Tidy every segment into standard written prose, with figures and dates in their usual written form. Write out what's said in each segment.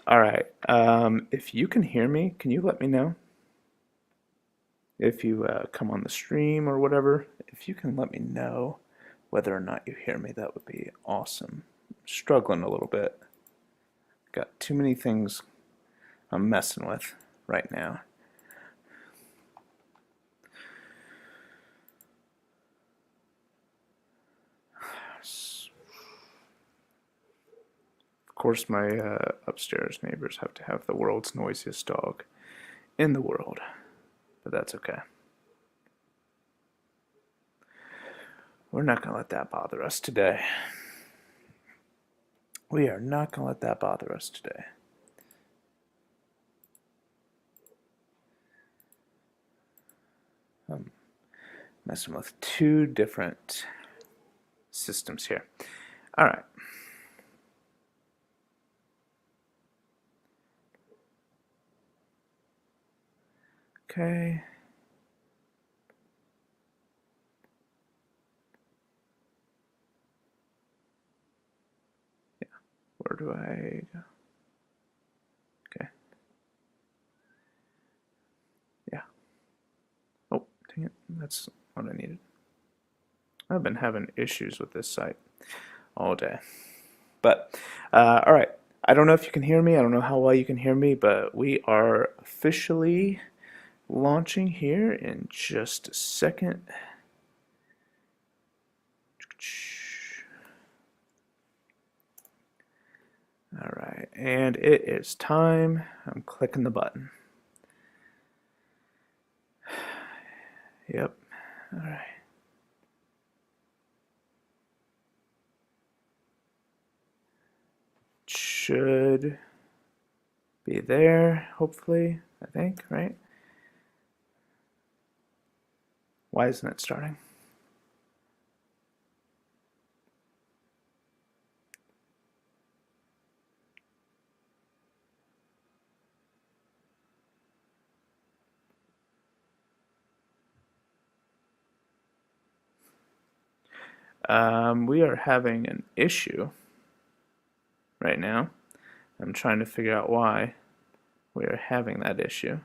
All right. If you can hear me, can you let me know? If you come on the stream or whatever, if you can let me know whether or not you hear me, that would be awesome. I'm struggling a little bit. Got too many things I'm messing with right now. Of course, my upstairs neighbors have to have the world's noisiest dog in the world, but that's okay. We're not going to let that bother us today. We are not going to let that bother us today. I'm messing with two different systems here. All right. Okay. Yeah. Where do I go? Okay. Yeah. Oh, dang it. That's what I needed. I've been having issues with this site all day. But, all right. I don't know if you can hear me. I don't know how well you can hear me, but we are officially launching here in just a second. All right, and it is time. I'm clicking the button. Yep. All right. Should be there, hopefully, I think, right? Why isn't it starting? We are having an issue right now. I'm trying to figure out why we are having that issue.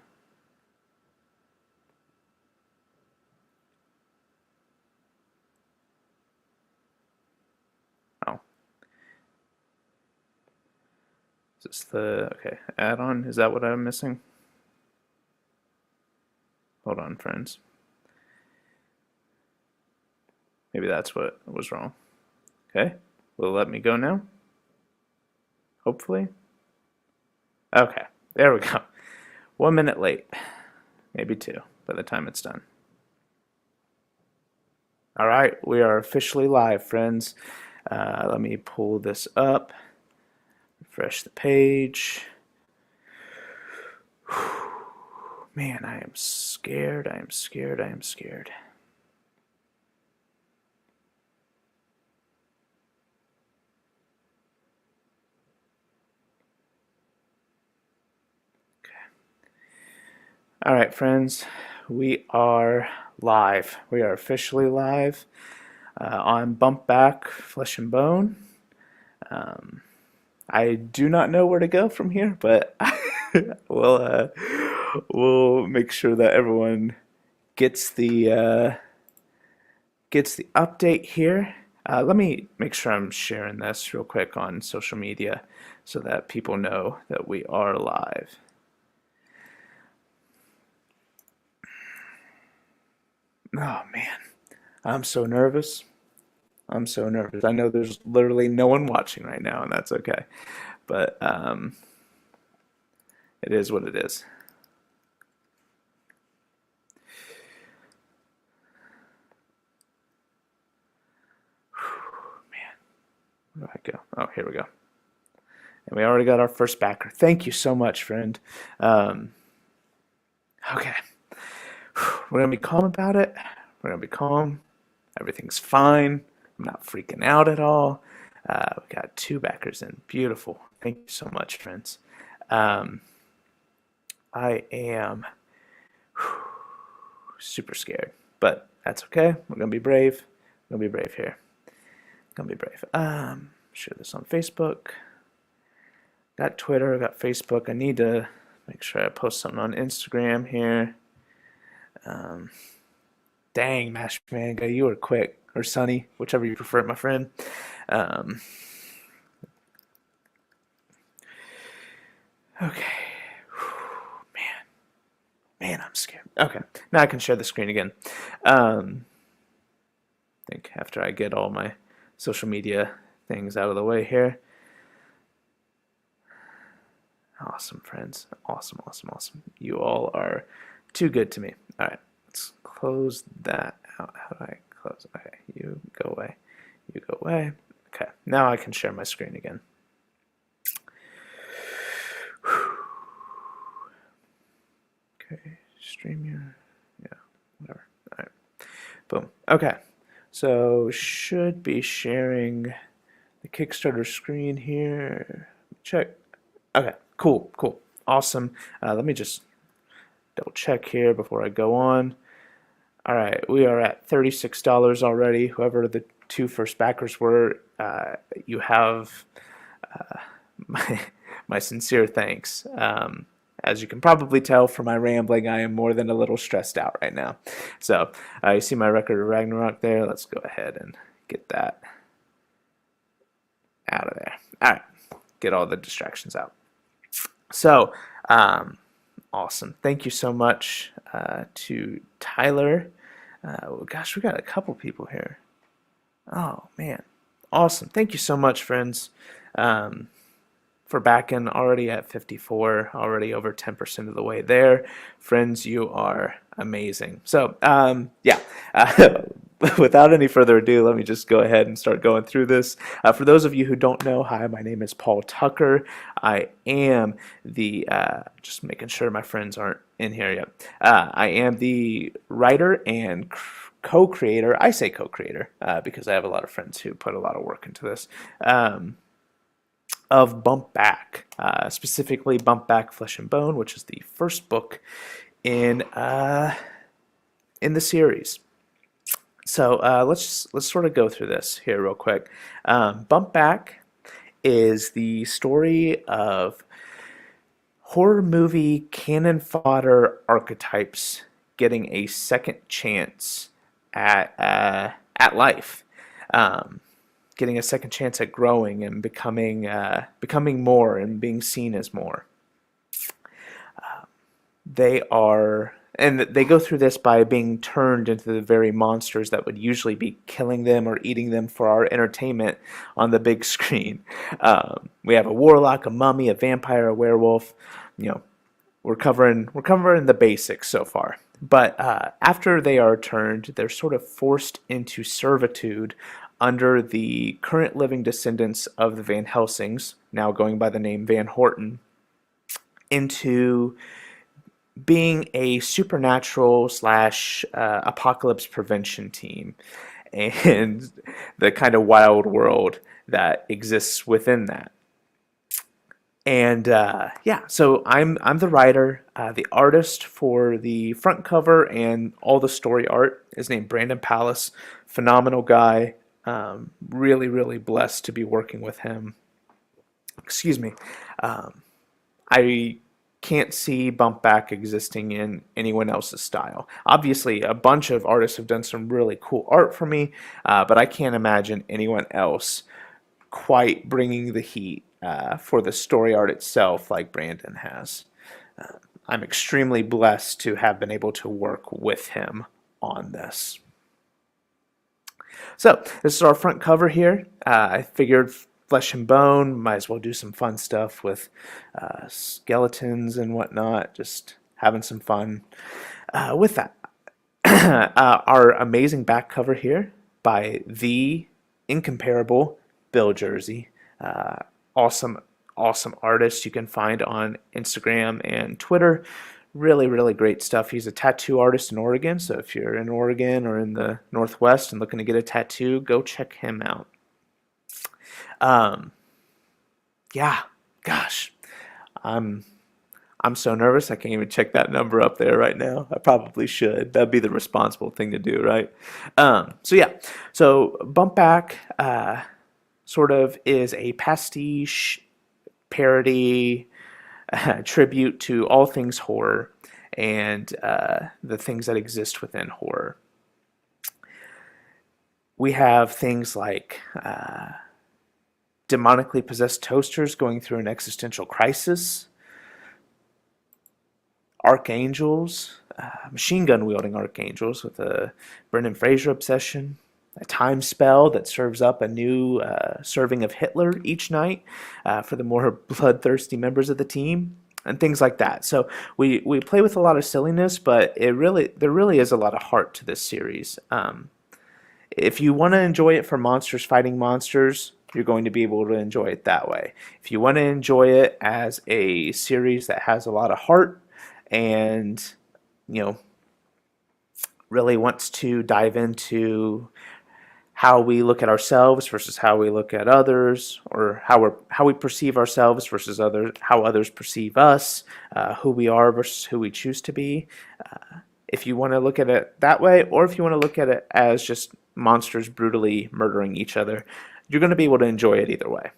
Oh. Is this the, okay, add-on? Is that what I'm missing? Hold on, friends. Maybe that's what was wrong. Okay, will it let me go now? Hopefully. Okay, there we go. 1 minute late. Maybe two by the time it's done. All right, we are officially live, friends. Let me pull this up, refresh the page. Man, I am scared. I am scared. I am scared. All right, friends, we are live. We are officially live on Bump Back Flesh and Bone. I do not know where to go from here, but we'll make sure that everyone gets the update here. Let me make sure I'm sharing this real quick on social media so that people know that we are live. Oh man, I'm so nervous. I'm so nervous. I know there's literally no one watching right now, and that's okay. But it is what it is. Man, where do I go? Oh, here we go. And we already got our first backer. Thank you so much, friend. Okay. We're going to be calm about it. We're going to be calm. Everything's fine. I'm not freaking out at all. We got two backers in. Beautiful. Thank you so much, friends. I am super scared, but that's okay. We're going to be brave. We're going to be brave here. Gonna be brave. Share this on Facebook. got Twitter, I got Facebook. I need to make sure I post something on Instagram here. Dang, Mash Manga, you were quick. Or Sunny, whichever you prefer, my friend. Um, okay. Man, I'm scared. Okay, now I can share the screen again. I think after I get all my social media things out of the way here. Awesome, friends. Awesome, awesome, awesome. You all are too good to me. All right, let's close that out. How do I close? Okay, you go away. You go away. Okay, now I can share my screen again. Okay, stream your, yeah, whatever. All right, boom. Okay, so should be sharing the Kickstarter screen here. Check. Okay, cool, cool, awesome. Let me just double check here before I go on. All right, we are at $36 already. Whoever the two first backers were, you have my sincere thanks. As you can probably tell from my rambling, I am more than a little stressed out right now. So you see my record of Ragnarok there. Let's go ahead and get that out of there. All right, get all the distractions out. So awesome. Thank you so much to Tyler. Gosh, we got a couple people here. Oh, man. Awesome. Thank you so much, friends, for backing. Already at 54, already over 10% of the way there. Friends, you are amazing. So, yeah. Without any further ado, let me just go ahead and start going through this. For those of you who don't know, hi, my name is Paul Tucker. I am the, just making sure my friends aren't in here yet. I am the writer and co-creator. I say co-creator because I have a lot of friends who put a lot of work into this. Of Bump Back, specifically Bump Back Flesh and Bone, which is the first book in the series. So let's sort of go through this here real quick. Bump Back is the story of horror movie cannon fodder archetypes getting a second chance at life, getting a second chance at growing and becoming more and being seen as more. They go through this by being turned into the very monsters that would usually be killing them or eating them for our entertainment on the big screen. We have a warlock, a mummy, a vampire, a werewolf. You know, we're covering the basics so far. But after they are turned, they're sort of forced into servitude under the current living descendants of the Van Helsings, now going by the name Van Horten, into being a supernatural / apocalypse prevention team and the kind of wild world that exists within that. And yeah, so I'm the writer. The artist for the front cover and all the story art is named Brandon Palace. Phenomenal guy. Really, really blessed to be working with him. Excuse me. I can't see Bump Back existing in anyone else's style. Obviously, a bunch of artists have done some really cool art for me, but I can't imagine anyone else quite bringing the heat for the story art itself like Brandon has. I'm extremely blessed to have been able to work with him on this. So, this is our front cover here. I figured Flesh and Bone, might as well do some fun stuff with skeletons and whatnot, just having some fun with that. Our amazing back cover here by the incomparable Bill Jersey. Awesome artist you can find on Instagram and Twitter. Really, really great stuff. He's a tattoo artist in Oregon, so if you're in Oregon or in the Northwest and looking to get a tattoo, go check him out. Yeah, gosh, I'm so nervous I can't even check that number up there right now. I probably should. That'd be the responsible thing to do, right? So yeah, so Bump Back sort of is a pastiche parody, tribute to all things horror and the things that exist within horror. We have things like demonically possessed toasters going through an existential crisis, archangels, machine gun wielding archangels with a Brendan Fraser obsession, a time spell that serves up a new serving of Hitler each night for the more bloodthirsty members of the team, and things like that. So we play with a lot of silliness, but there really is a lot of heart to this series. If you want to enjoy it for monsters fighting monsters, you're going to be able to enjoy it that way. If you want to enjoy it as a series that has a lot of heart and, you know, really wants to dive into how we look at ourselves versus how we look at others, or how we perceive ourselves versus how others perceive us, who we are versus who we choose to be. If you want to look at it that way, or if you want to look at it as just monsters brutally murdering each other, you're going to be able to enjoy it either way.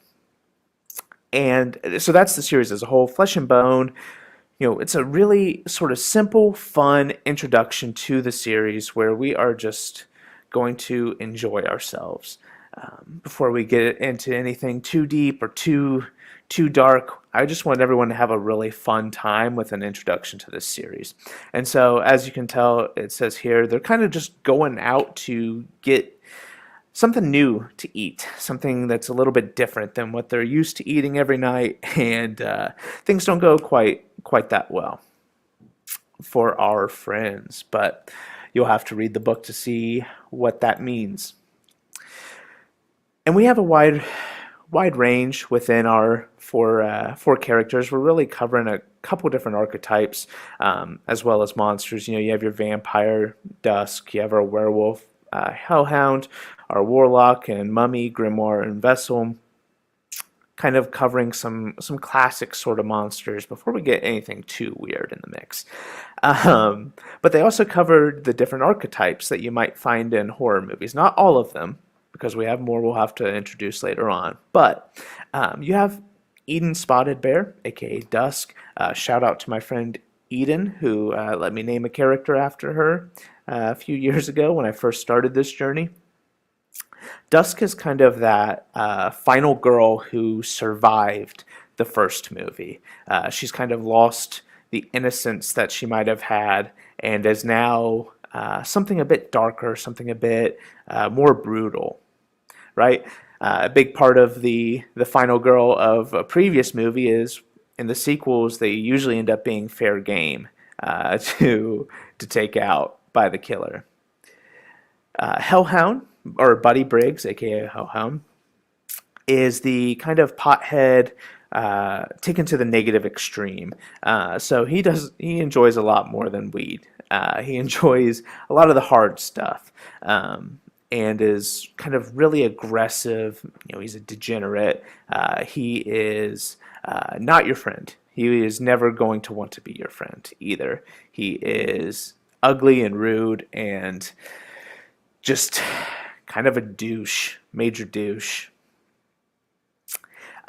And so that's the series as a whole. Flesh and Bone, you know, it's a really sort of simple, fun introduction to the series where we are just going to enjoy ourselves. Before we get into anything too deep or too dark, I just want everyone to have a really fun time with an introduction to this series. And so, as you can tell, it says here, they're kind of just going out to get something new to eat, something that's a little bit different than what they're used to eating every night, and things don't go quite that well for our friends. But you'll have to read the book to see what that means. And we have a wide range within our four characters. We're really covering a couple different archetypes, as well as monsters. You know, you have your vampire, Dusk. You have our werewolf, Hellhound, our warlock and mummy, grimoire, and vessel. Kind of covering some classic sort of monsters before we get anything too weird in the mix. But they also covered the different archetypes that you might find in horror movies. Not all of them, because we have more we'll have to introduce later on. But you have Eden Spotted Bear, aka Dusk. Shout out to my friend Eden, who let me name a character after her a few years ago when I first started this journey. Dusk is kind of that final girl who survived the first movie. She's kind of lost the innocence that she might have had and is now something a bit darker, something a bit more brutal, right? A big part of the final girl of a previous movie is in the sequels they usually end up being fair game to take out by the killer. Hellhound, or Buddy Briggs, aka Hellhound, is the kind of pothead taken to the negative extreme. So he enjoys a lot more than weed. He enjoys a lot of the hard stuff, and is kind of really aggressive. You know, he's a degenerate. He is not your friend. He is never going to want to be your friend either. He is ugly and rude and just kind of a douche, major douche.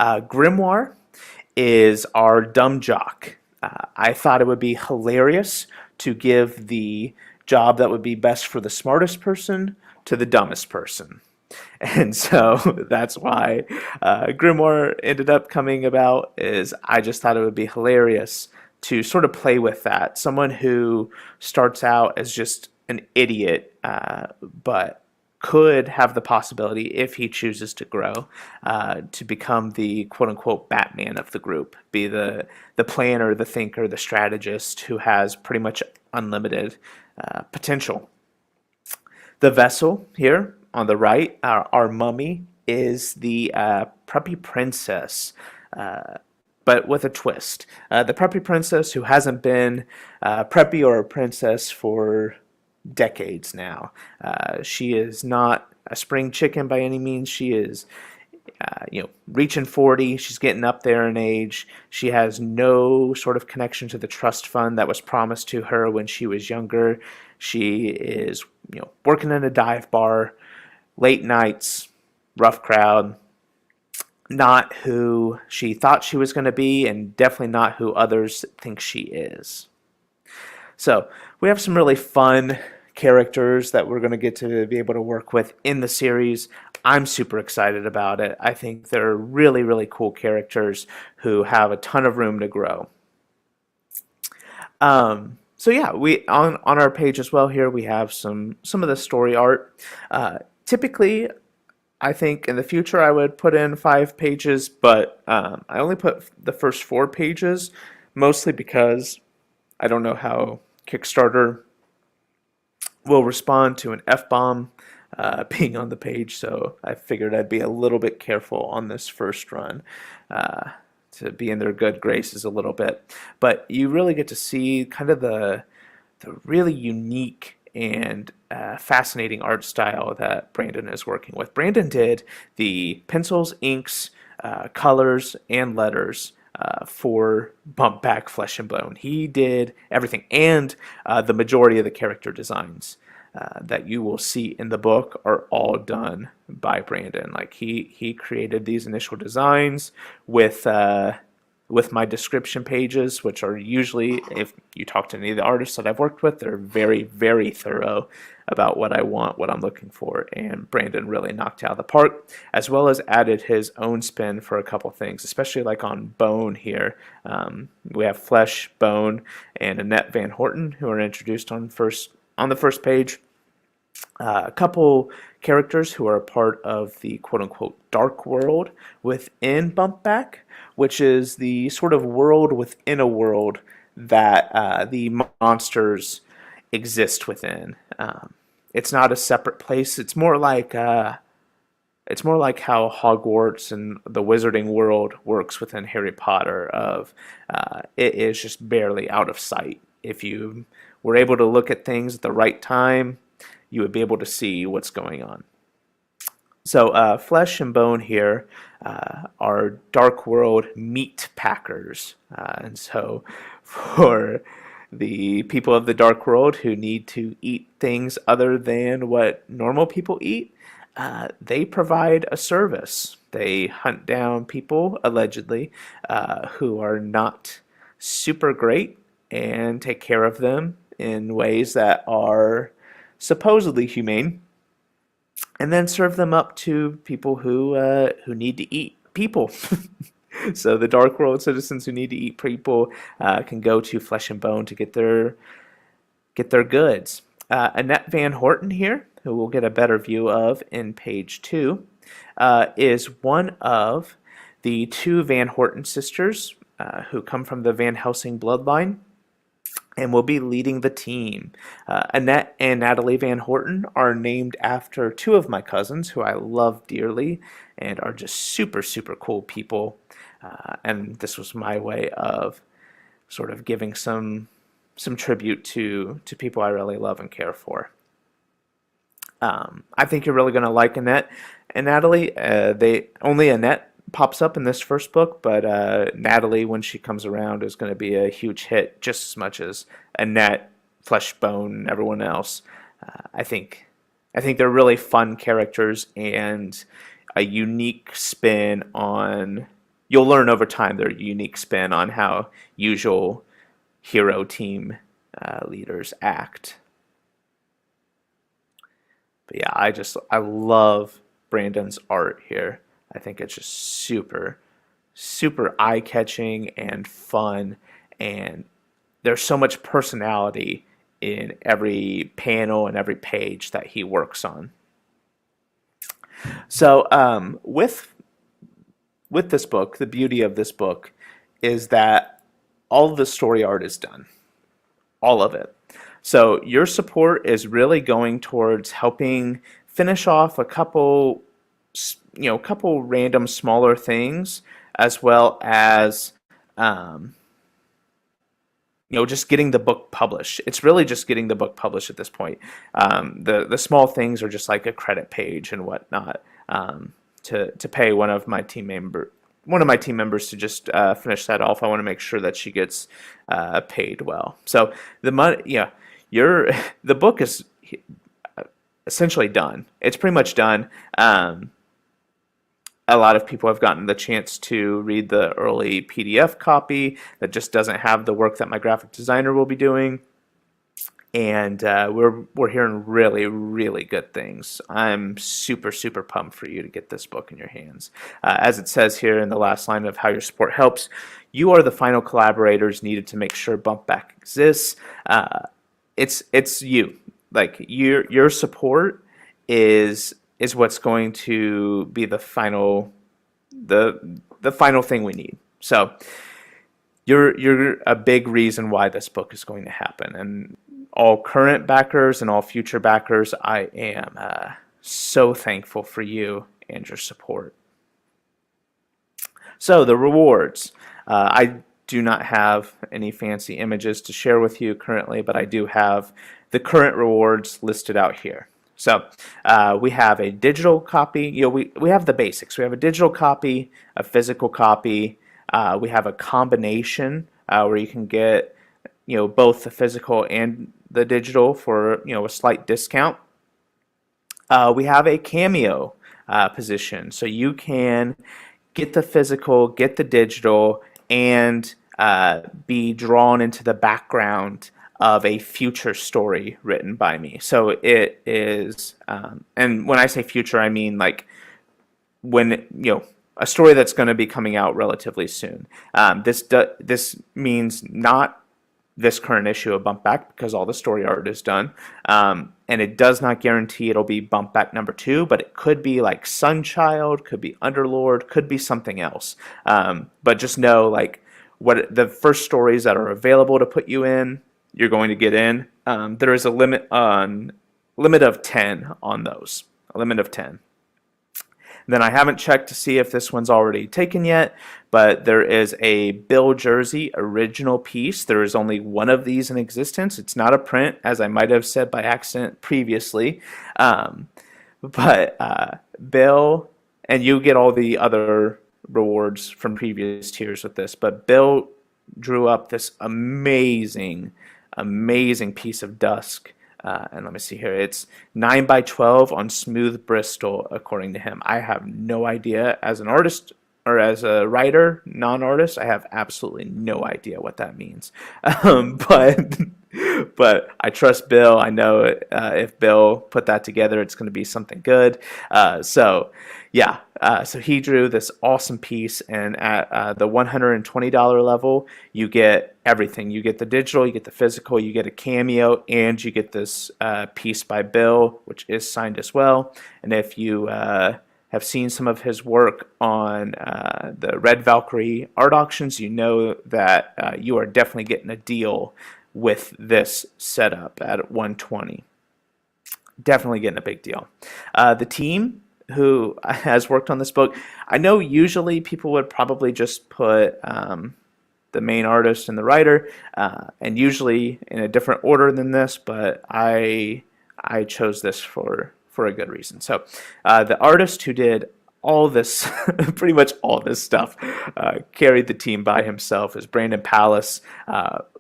Grimoire is our dumb jock. I thought it would be hilarious to give the job that would be best for the smartest person to the dumbest person. And so that's why Grimoire ended up coming about. Is I just thought it would be hilarious to sort of play with that. Someone who starts out as just an idiot, but could have the possibility, if he chooses to grow, to become the quote-unquote Batman of the group, be the planner, the thinker, the strategist who has pretty much unlimited potential. The vessel here on the right, our mummy, is the preppy princess, but with a twist. The preppy princess who hasn't been preppy or a princess for decades now. She is not a spring chicken by any means. She is, reaching 40. She's getting up there in age. She has no sort of connection to the trust fund that was promised to her when she was younger. She is, working in a dive bar, late nights, rough crowd, not who she thought she was going to be, and definitely not who others think she is. So we have some really fun characters that we're going to get to be able to work with in the series. I'm super excited about it. I think they're really, really cool characters who have a ton of room to grow. So yeah, we on our page as well here we have some of the story art. Typically, I think in the future I would put in 5 pages, but I only put the first 4 pages, mostly because I don't know how Kickstarter will respond to an F-bomb being on the page, so I figured I'd be a little bit careful on this first run to be in their good graces a little bit. But you really get to see kind of the really unique and fascinating art style that Brandon is working with. Brandon did the pencils, inks, colors, and letters for Bump Back Flesh and Bone. He did everything, and the majority of the character designs that you will see in the book are all done by Brandon. Like he created these initial designs with my description pages, which are usually, if you talk to any of the artists that I've worked with, they're very, very thorough about what I want, what I'm looking for, and Brandon really knocked out of the park, as well as added his own spin for a couple things, especially like on Bone here. We have Flesh, Bone, and Annette Van Horten, who are introduced on the first page. A couple characters who are a part of the quote-unquote dark world within Bumpback, which is the sort of world within a world that the monsters exist within. It's not a separate place. It's more like how Hogwarts and the wizarding world works within Harry Potter. It is just barely out of sight. If you were able to look at things at the right time, you would be able to see what's going on. So Flesh and Bone here are Dark World meat packers. And so for the people of the Dark World who need to eat things other than what normal people eat, they provide a service. They hunt down people, allegedly, who are not super great and take care of them in ways that are supposedly humane, and then serve them up to people who need to eat people. So the Dark World citizens who need to eat people can go to Flesh and Bone to get their goods. Annette Van Horten here, who we'll get a better view of in page 2, is one of the 2 Van Horten sisters who come from the Van Helsing bloodline and will be leading the team. Annette and Natalie Van Horten are named after 2 of my cousins who I love dearly and are just super, super cool people. And this was my way of sort of giving some tribute to people I really love and care for. I think you're really going to like Annette and Natalie. Only Annette pops up in this first book, but Natalie, when she comes around, is going to be a huge hit just as much as Annette, Flesh, Bone, and everyone else. I think they're really fun characters and a unique spin on. You'll learn over time their unique spin on how usual hero team leaders act. But yeah, I love Brandon's art here. I think it's just super, super eye-catching and fun, and there's so much personality in every panel and every page that he works on. So with this book, the beauty of this book is that all of the story art is done, all of it. So your support is really going towards helping finish off a couple random smaller things, as well as just getting the book published. It's really just getting the book published at this point. The small things are just like a credit page and whatnot, to pay one of my team members to just finish that off. I want to make sure that she gets paid well. So the money, the book is essentially done. It's pretty much done. a lot of people have gotten the chance to read the early PDF copy that just doesn't have the work that my graphic designer will be doing. And we're hearing really, really good things. I'm super, super pumped for you to get this book in your hands. As it says here in the last line of how your support helps, you are the final collaborators needed to make sure Bumpback exists. It's you. Like your support is what's going to be the final thing we need. So you're a big reason why this book is going to happen. And all current backers and all future backers, I am so thankful for you and your support. So the rewards. I do not have any fancy images to share with you currently, but I do have the current rewards listed out here. So we have a digital copy. We have the basics. We have a digital copy, a physical copy. We have a combination where you can get both the physical and the digital for a slight discount. We have a cameo position, so you can get the physical, get the digital, and be drawn into the background of a future story written by me. So it is, and when I say future, I mean like when a story that's going to be coming out relatively soon. This means not this current issue of Bumpback, because all the story art is done, and it does not guarantee it'll be Bumpback number 2, but it could be like Sunchild, could be Underlord, could be something else. But just know, like, what the first stories that are available to put you in, you're going to get in. There is a limit of 10 on those, a limit of 10. Then I haven't checked to see if this one's already taken yet, but there is a Bill Jersey original piece. There is only one of these in existence. It's not a print, as I might have said by accident previously. But Bill, and you get all the other rewards from previous tiers with this, but Bill drew up this amazing piece of Dusk. And let me see here. It's 9x12 on smooth Bristol, according to him. I have no idea. As an artist or as a writer, non-artist, I have absolutely no idea what that means. But I trust Bill. I know if Bill put that together, it's going to be something good. So he drew this awesome piece, and at the $120 level, you get everything. You get the digital, you get the physical, you get a cameo, and you get this piece by Bill, which is signed as well. And if you have seen some of his work on the Red Valkyrie art auctions, you know that you are definitely getting a deal with this setup at 120. Definitely getting a big deal. The team who has worked on this book, I know usually people would probably just put the main artist and the writer, and usually in a different order than this, but I chose this for a good reason. So the artist who did all this, pretty much all this stuff, carried the team by himself, is Brandon Palace.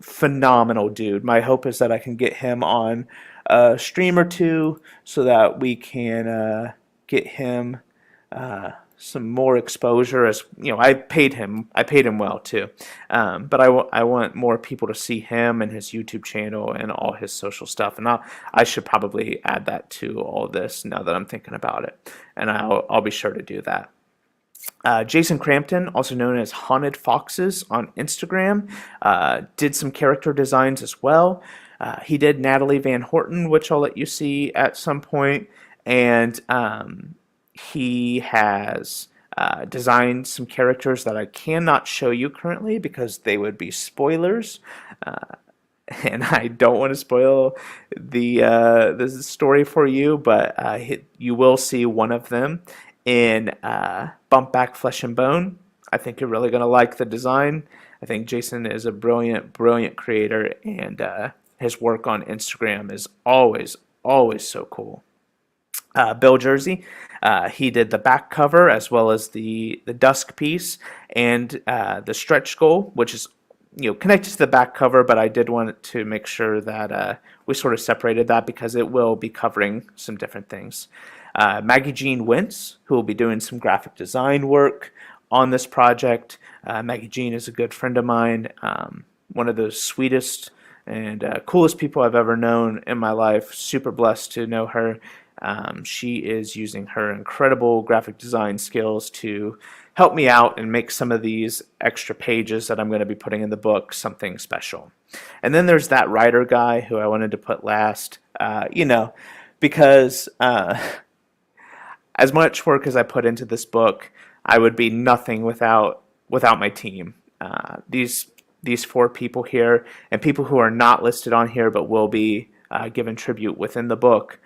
Phenomenal dude. My hope is that I can get him on a stream or two so that we can get him some more exposure. As I paid him well too, but I want more people to see him and his YouTube channel and all his social stuff, and I should probably add that to all this now that I'm thinking about it, and I'll be sure to do that. Jason Crampton, also known as Haunted Foxes on Instagram, did some character designs as well. He did Natalie Van Horton, which I'll let you see at some point, and he has designed some characters that I cannot show you currently because they would be spoilers, and I don't want to spoil the story for you, but you will see one of them in Bumpback Flesh and Bone. I think you're really going to like the design. I think Jason is a brilliant creator, and his work on Instagram is always so cool. Bill Jersey, he did the back cover as well as the Dusk piece and the stretch goal, which is connected to the back cover, but I did want to make sure that we sort of separated that because it will be covering some different things. Maggie Jean Wentz, who will be doing some graphic design work on this project. Maggie Jean is a good friend of mine, one of the sweetest and coolest people I've ever known in my life. Super blessed to know her. She is using her incredible graphic design skills to help me out and make some of these extra pages that I'm going to be putting in the book something special. And then there's that writer guy who I wanted to put last, because as much work as I put into this book, I would be nothing without my team. These four people here, and people who are not listed on here but will be given tribute within the book.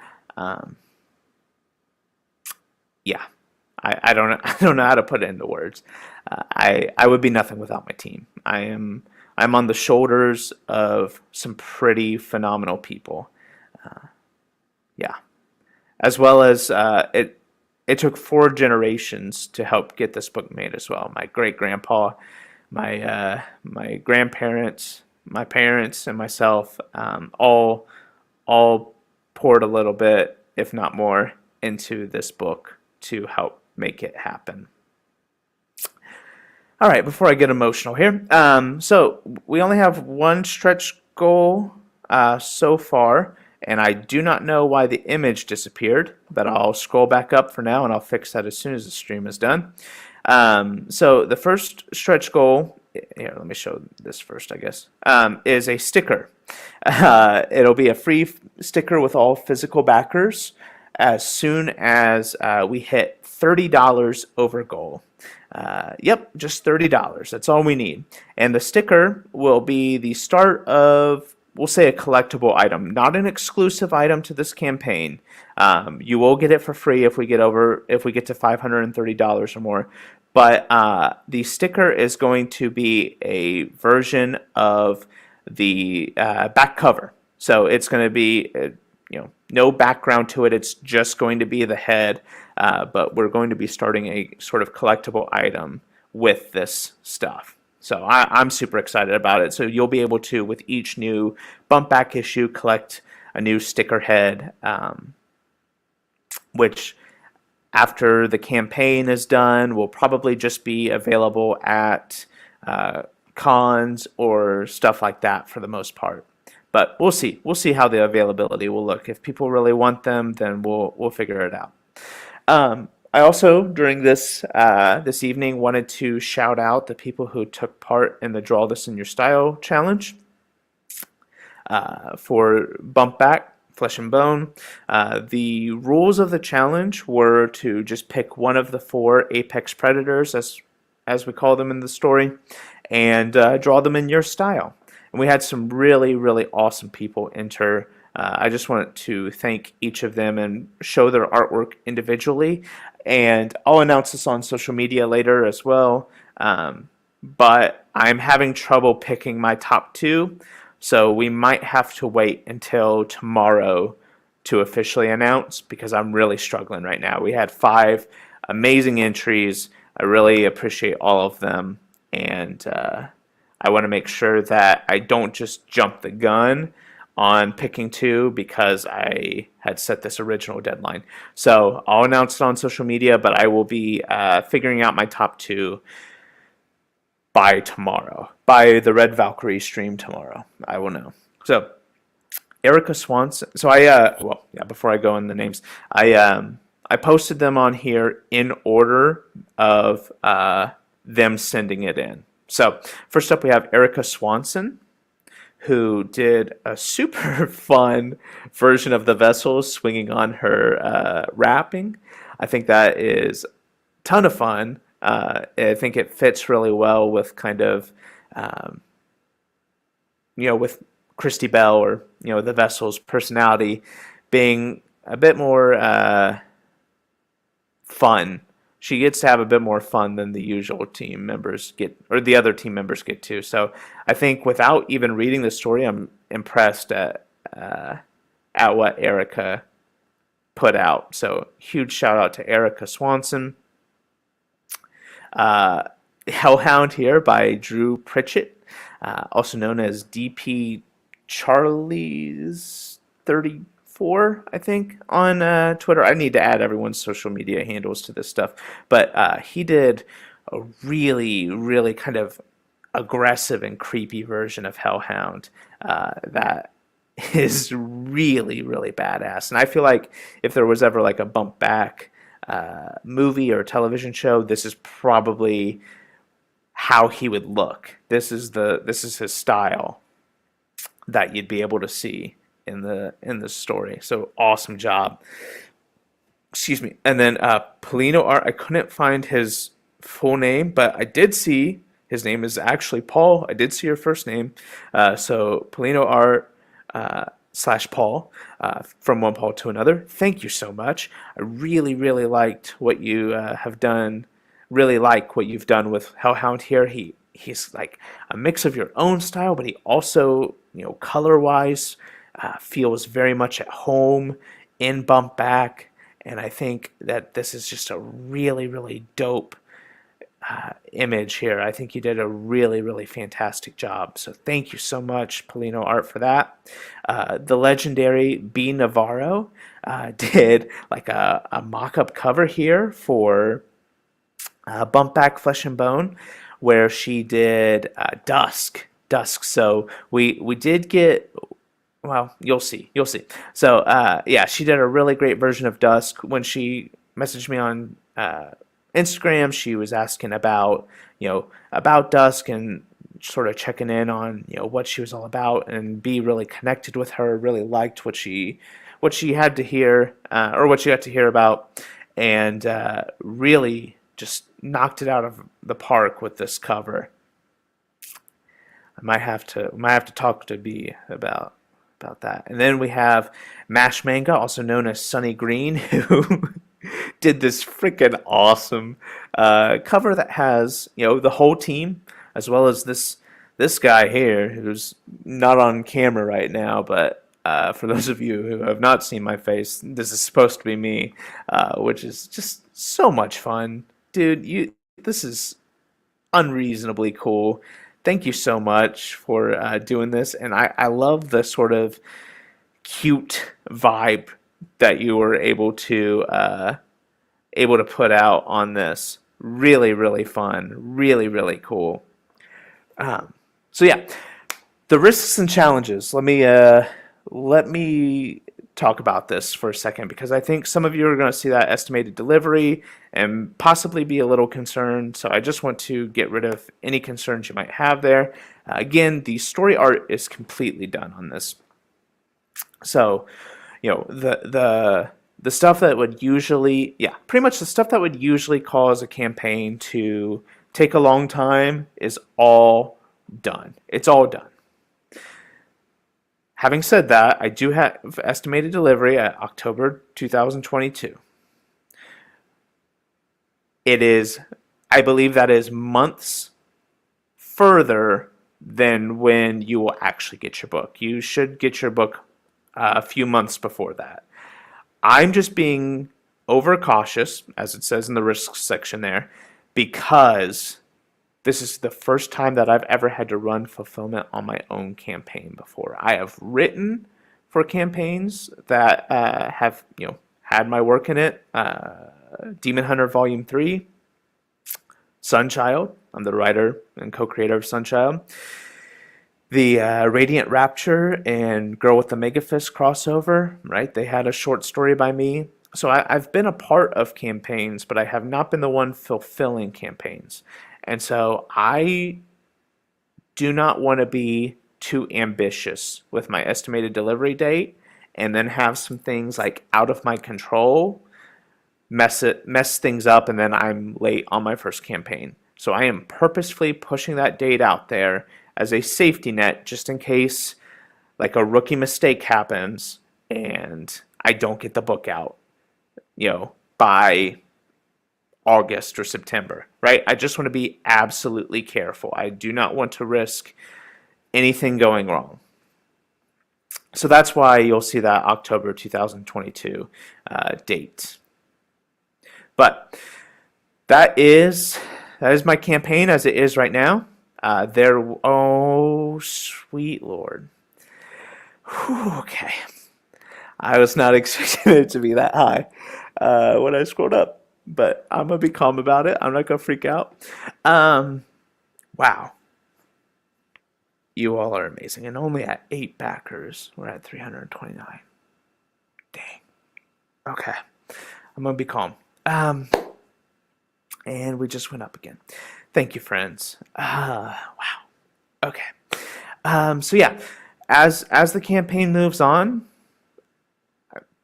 Yeah, I don't know how to put it into words. I would be nothing without my team. I'm on the shoulders of some pretty phenomenal people. Yeah, as well as it took 4 generations to help get this book made as well. My great grandpa, my grandparents, my parents, and myself all poured a little bit, if not more, into this book to help make it happen. All right, before I get emotional here, so we only have one stretch goal so far, and I do not know why the image disappeared, but I'll scroll back up for now, and I'll fix that as soon as the stream is done. So the first stretch goal, here, let me show this first, I guess, is a sticker. It'll be a free sticker with all physical backers as soon as we hit $30 over goal. Yep, just $30. That's all we need. And the sticker will be the start of, we'll say, a collectible item, not an exclusive item to this campaign. You will get it for free if we get to $530 or more. But the sticker is going to be a version of the back cover. So it's going to be no background to it. It's just going to be the head. But we're going to be starting a sort of collectible item with this stuff. So I'm super excited about it. So you'll be able to, with each new bump back issue, collect a new sticker head, which after the campaign is done will probably just be available at cons or stuff like that for the most part. But we'll see. We'll see how the availability will look. If people really want them, then we'll figure it out. I also, during this evening, wanted to shout out the people who took part in the Draw This in Your Style challenge for Bump Back, Flesh and Bone. The rules of the challenge were to just pick one of the 4 apex predators, as we call them in the story, and draw them in your style. And we had some really, really awesome people enter. I just wanted to thank each of them and show their artwork individually. And I'll announce this on social media later as well. But I'm having trouble picking my top 2. So we might have to wait until tomorrow to officially announce, because I'm really struggling right now. We had 5 amazing entries. I really appreciate all of them. And I want to make sure that I don't just jump the gun on picking 2 because I had set this original deadline. So I'll announce it on social media, but I will be figuring out my top 2 by tomorrow. By the Red Valkyrie stream tomorrow, I will know. So Erica Swanson. So before I go in the names, I posted them on here in order of them sending it in. So first up we have Erica Swanson, who did a super fun version of the vessels swinging on her wrapping. I think that is a ton of fun. I think it fits really well with kind of, with Christy Bell, or, the vessel's personality being a bit more fun. She gets to have a bit more fun than the usual team members get, or the other team members get to. So I think without even reading the story, I'm impressed at what Erica put out. So huge shout out to Erica Swanson. Hellhound here by Drew Pritchett, also known as DP Charlie's 4, I think, on Twitter. I need to add everyone's social media handles to this stuff. But he did a really, really kind of aggressive and creepy version of Hellhound that is really, really badass. And I feel like if there was ever like a bump back movie or television show, this is probably how he would look. This is his style that you'd be able to see in the story. So awesome job. Excuse me. And then Polino Art, I couldn't find his full name, but I did see his name is actually Paul. I did see your first name. So Polino Art slash Paul from one Paul to another. Thank you so much. I really, really liked what you have done. Really like what you've done with Hellhound here. He's like a mix of your own style, but he also, color wise, feels very much at home in Bump Back. And I think that this is just a really, really dope image here. I think you did a really, really fantastic job. So thank you so much, Polino Art, for that. The legendary B. Navarro did like a mock-up cover here for Bump Back Flesh and Bone, where she did Dusk. So we did get, well, you'll see. So yeah, she did a really great version of Dusk. When she messaged me on Instagram, she was asking about Dusk and sort of checking in on what she was all about, and be really connected with her. Really liked what she had to hear or what she got to hear about, and really just knocked it out of the park with this cover. I might have to talk to B about that. And then we have Mash Manga, also known as Sunny Green, who did this freaking awesome cover that has the whole team, as well as this guy here, who's not on camera right now, but for those of you who have not seen my face, this is supposed to be me, which is just so much fun. Dude, this is unreasonably cool. Thank you so much for doing this, and I love the sort of cute vibe that you were able to put out on this. Really, really fun. Really, really cool. So yeah, the risks and challenges. Let me talk about this for a second, because I think some of you are going to see that estimated delivery and possibly be a little concerned. So I just want to get rid of any concerns you might have there. Again, the story art is completely done on this. So, the stuff that would usually, pretty much the stuff that would usually cause a campaign to take a long time is all done. It's all done. Having said that, I do have estimated delivery at October 2022. It is, I believe that is months further than when you will actually get your book. You should get your book a few months before that. I'm just being overcautious, as it says in the risks section there, because this is the first time that I've ever had to run fulfillment on my own campaign before. I have written for campaigns that have had my work in it. Demon Hunter Volume 3, Sunchild. I'm the writer and co-creator of Sunchild. The Radiant Rapture and Girl with the Megafist crossover, right? They had a short story by me. So I've been a part of campaigns, but I have not been the one fulfilling campaigns. And so I do not want to be too ambitious with my estimated delivery date and then have some things like out of my control mess things up, and then I'm late on my first campaign. So I am purposefully pushing that date out there as a safety net, just in case like a rookie mistake happens and I don't get the book out, by August or September, right? I just want to be absolutely careful. I do not want to risk anything going wrong. So that's why you'll see that October 2022 date. But that is my campaign as it is right now. Oh, sweet Lord. Whew, okay. I was not expecting it to be that high when I scrolled up. But I'm gonna be calm about it. I'm not gonna freak out. Um, wow, you all are amazing. And only at 8 backers, we're at 329. Dang. Okay, I'm gonna be calm. And we just went up again. Thank you, friends. Wow. Okay. So yeah, as the campaign moves on,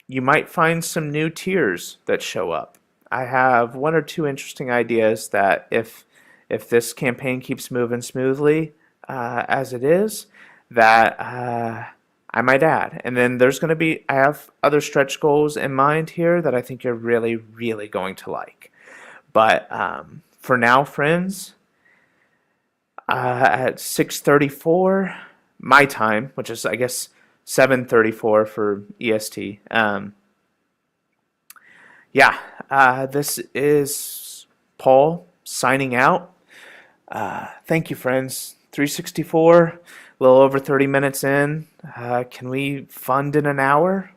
you might find some new tiers that show up. I have one or two interesting ideas that if this campaign keeps moving smoothly as it is, that I might add. And then there's going to be I have other stretch goals in mind here that I think you're really really going to like. But for now, friends, at 6:34 my time, which is I guess 7:34 for EST. Yeah, this is Paul signing out. Thank you, friends. 364, a little over 30 minutes in. Can we fund in an hour?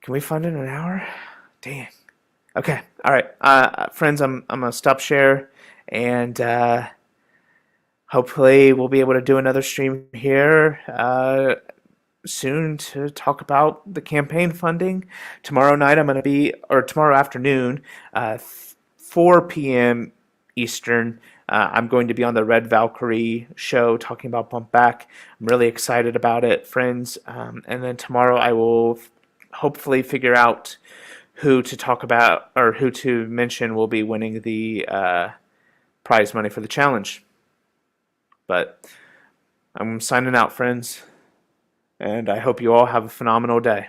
Can we fund in an hour? Dang. Okay. All right. Friends, I'm gonna stop share, and hopefully we'll be able to do another stream here soon to talk about the campaign funding. Tomorrow night I'm going to be, or tomorrow afternoon, 4 p.m. Eastern. I'm going to be on the Red Valkyrie show talking about Bump Back. I'm really excited about it, friends. And then tomorrow I will hopefully figure out who to talk about or who to mention will be winning the prize money for the challenge. But I'm signing out, friends. And I hope you all have a phenomenal day.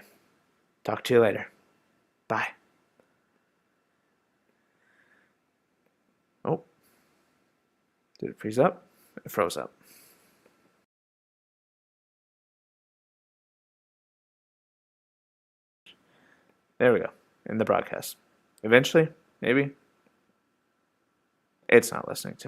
Talk to you later. Bye. Oh, did it freeze up? It froze up. There we go. In the broadcast. Eventually, maybe. It's not listening to me.